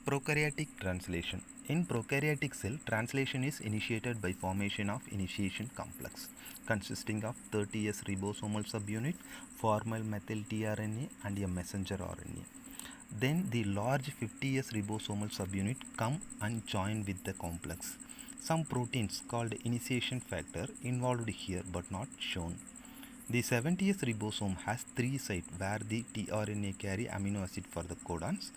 Prokaryotic translation. In prokaryotic cell, translation is initiated by formation of initiation complex consisting of 30S ribosomal subunit, formal methyl tRNA and a messenger RNA. Then the large 50S ribosomal subunit come and join with the complex. Some proteins called initiation factor involved here but not shown. The 70S ribosome has three sites where the tRNA carry amino acid for the codons.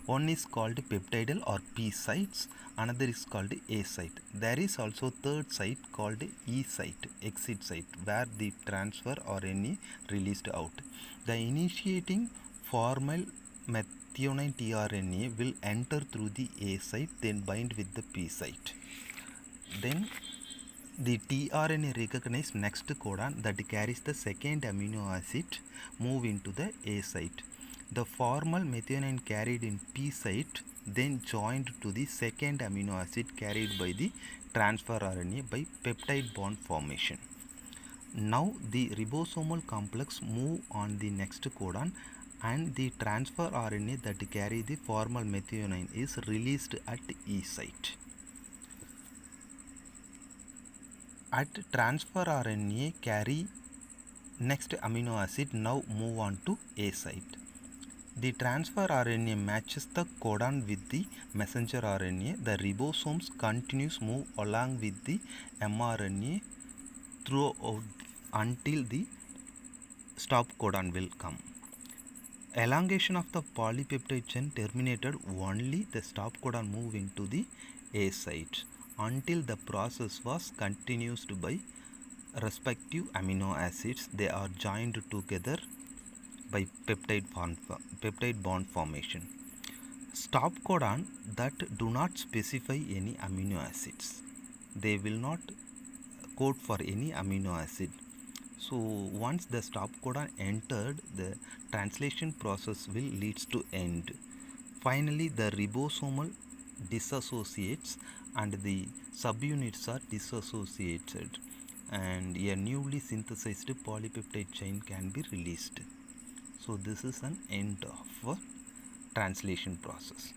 One is called peptidal or P sites, another is called A site. There is also third site called E site, exit site, where the transfer RNA released out. The initiating formal methionine tRNA will enter through the A site, then bind with the P site. Then the tRNA recognize next codon that carries the second amino acid move into the A site. The formal methionine carried in P site then joined to the second amino acid carried by the transfer RNA by peptide bond formation. Now the ribosomal complex move on the next codon and the transfer RNA that carry the formal methionine is released at E site. At transfer RNA carry next amino acid now move on to A site. The transfer RNA matches the codon with the messenger RNA. The ribosomes continues move along with the mRNA throughout until the stop codon will come. Elongation of the polypeptide chain terminated only the stop codon move into the A site until the process was continued by respective amino acids. They are joined together by peptide bond formation. Stop codon that do not specify any amino acids. They will not code for any amino acid. So once the stop codon entered, the translation process will leads to end. Finally, the ribosomal dissociates and the subunits are dissociated and a newly synthesized polypeptide chain can be released. So this is an end of a translation process.